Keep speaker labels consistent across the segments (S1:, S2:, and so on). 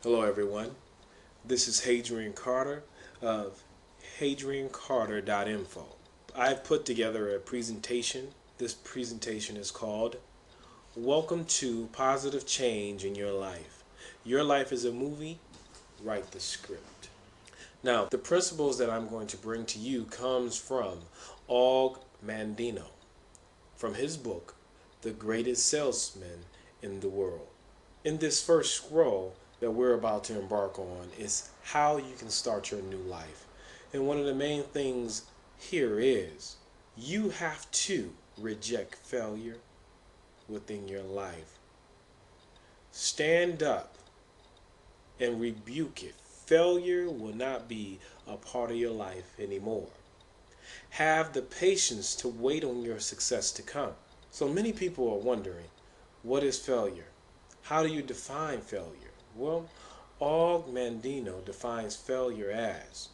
S1: Hello everyone, this is Hadrian Carter of hadriancarter.info. I've put together a presentation. This presentation is called Welcome to Positive Change in Your Life. Your life is a movie, write the script. Now, the principles that I'm going to bring to you comes from Og Mandino, from his book, The Greatest Salesmen in the World. In this first scroll that we're about to embark on is how you can start your new life. And one of the main things here is you have to reject failure within your life. Stand up and rebuke it. Failure will not be a part of your life anymore. Have the patience to wait on your success to come. So many people are wondering, what is failure? How do you define failure? Well, Og Mandino defines failure as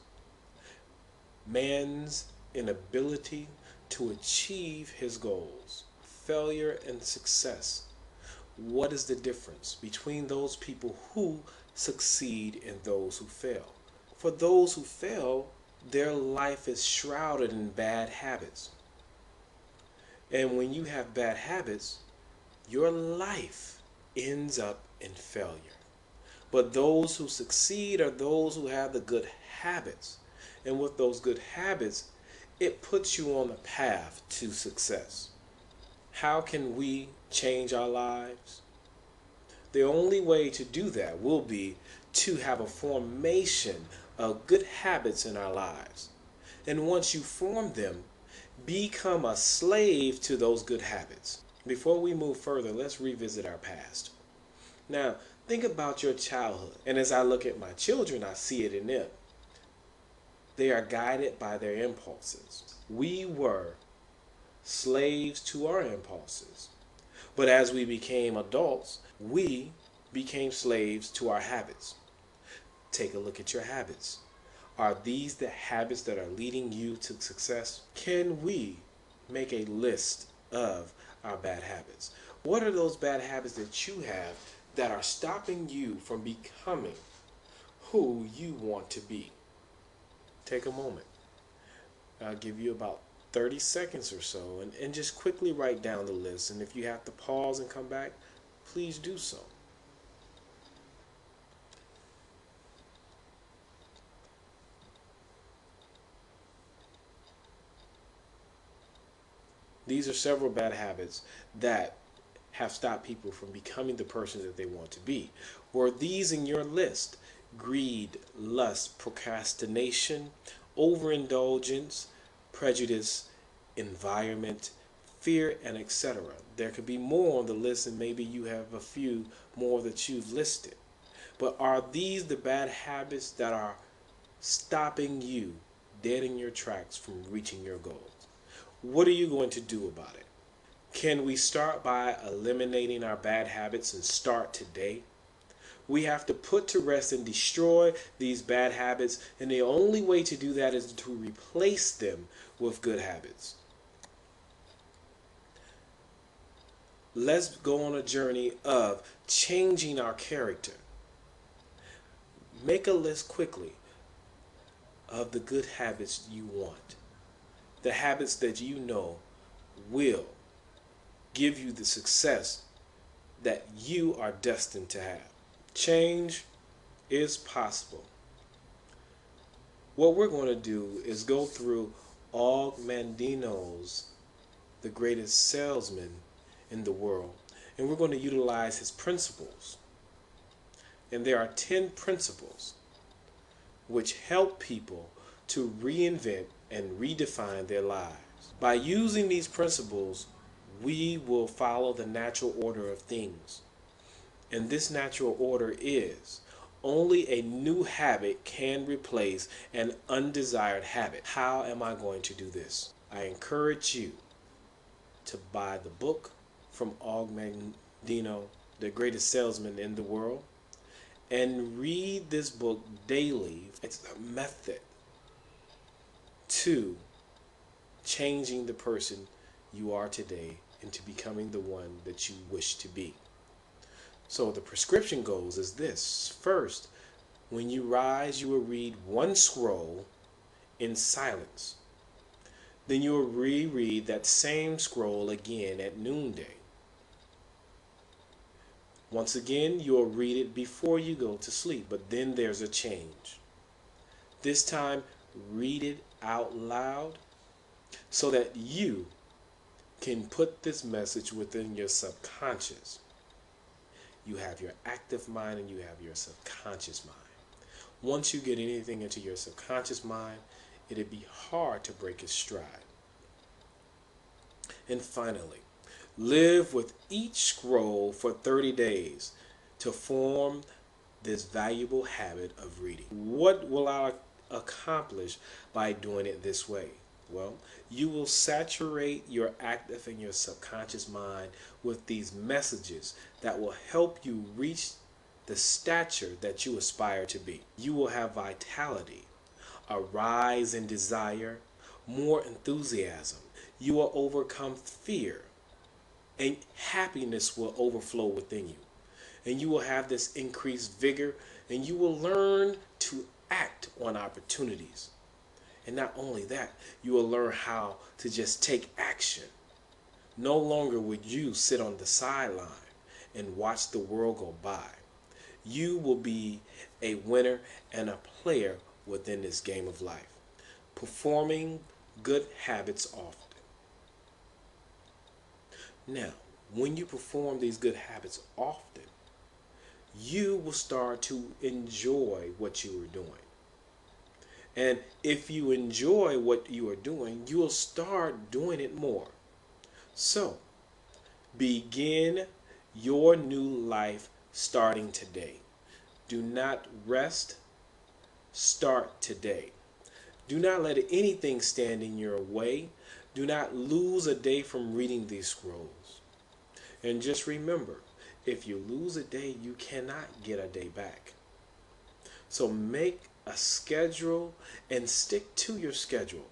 S1: man's inability to achieve his goals. Failure and success. What is the difference between those people who succeed and those who fail? For those who fail, their life is shrouded in bad habits. And when you have bad habits, your life ends up in failure. But those who succeed are those who have the good habits. And with those good habits, it puts you on the path to success. How can we change our lives? The only way to do that will be to have a formation of good habits in our lives. And once you form them, become a slave to those good habits. Before we move further, let's revisit our past. Now, think about your childhood. And as I look at my children, I see it in them. They are guided by their impulses. We were slaves to our impulses. But as we became adults, we became slaves to our habits. Take a look at your habits. Are these the habits that are leading you to success? Can we make a list of our bad habits? What are those bad habits that you have that are stopping you from becoming who you want to be? Take a moment. I'll give you about 30 seconds or so and just quickly write down the list. And if you have to pause and come back, please do so. These are several bad habits that have stopped people from becoming the person that they want to be. Were these in your list? Greed, lust, procrastination, overindulgence, prejudice, environment, fear, and etc. There could be more on the list, and maybe you have a few more that you've listed. But are these the bad habits that are stopping you dead in your tracks from reaching your goals? What are you going to do about it? Can we start by eliminating our bad habits and start today? We have to put to rest and destroy these bad habits, and the only way to do that is to replace them with good habits. Let's go on a journey of changing our character. Make a list quickly of the good habits you want. The habits that you know will give you the success that you are destined to have. Change is possible. What we're going to do is go through Og Mandino's The Greatest Salesmen in the World, and we're going to utilize his principles. And there are 10 principles which help people to reinvent and redefine their lives. By using these principles, we will follow the natural order of things. And this natural order is only a new habit can replace an undesired habit. How am I going to do this? I encourage you to buy the book from Og Mandino, The Greatest Salesman in the World, and read this book daily. It's a method to changing the person you are today into becoming the one that you wish to be. So the prescription goals is this. First, when you rise, you will read one scroll in silence. Then you will reread that same scroll again at noonday. Once again, you'll read it before you go to sleep, but then there's a change. This time, read it out loud so that you can put this message within your subconscious. You have your active mind and you have your subconscious mind. Once you get anything into your subconscious mind, it'd be hard to break its stride. And finally, live with each scroll for 30 days to form this valuable habit of reading. What will I accomplish by doing it this way? Well, you will saturate your active and your subconscious mind with these messages that will help you reach the stature that you aspire to be. You will have vitality, a rise in desire, more enthusiasm. You will overcome fear, and happiness will overflow within you. And you will have this increased vigor, and you will learn to act on opportunities. And not only that, you will learn how to just take action. No longer would you sit on the sideline and watch the world go by. You will be a winner and a player within this game of life, performing good habits often. Now, when you perform these good habits often, you will start to enjoy what you are doing. And if you enjoy what you are doing, you will start doing it more. So, begin your new life starting today. Do not rest. Start today. Do not let anything stand in your way. Do not lose a day from reading these scrolls. And just remember, if you lose a day, you cannot get a day back. So make a schedule and stick to your schedule,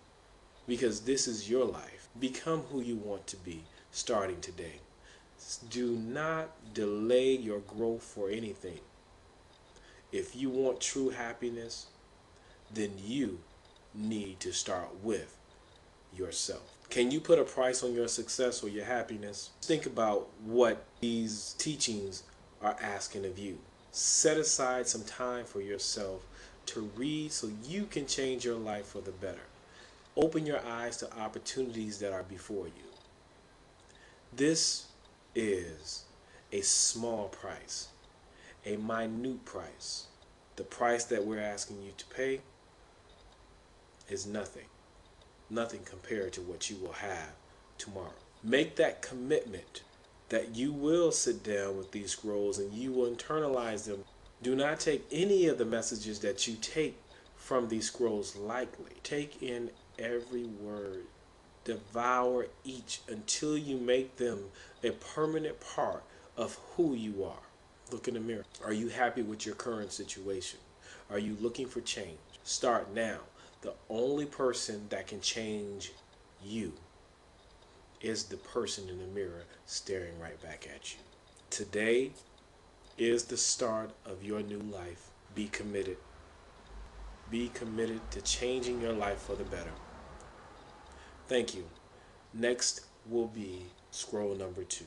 S1: because this is your life. Become who you want to be starting today. Do not delay your growth for anything. If you want true happiness, then you need to start with yourself. Can you put a price on your success or your happiness? Think about what these teachings are asking of you. Set aside some time for yourself to read so you can change your life for the better. Open your eyes to opportunities that are before you. This is a small price, a minute price. The price that we're asking you to pay is nothing. Nothing compared to what you will have tomorrow. Make that commitment that you will sit down with these scrolls and you will internalize them. Do not take any of the messages that you take from these scrolls lightly. Take in every word. Devour each until you make them a permanent part of who you are. Look in the mirror. Are you happy with your current situation? Are you looking for change? Start now. The only person that can change you is the person in the mirror staring right back at you. Today is the start of your new life. Be committed. Be committed to changing your life for the better. Thank you. Next will be scroll number 2.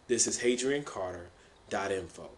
S1: This is HadrianCarter.info.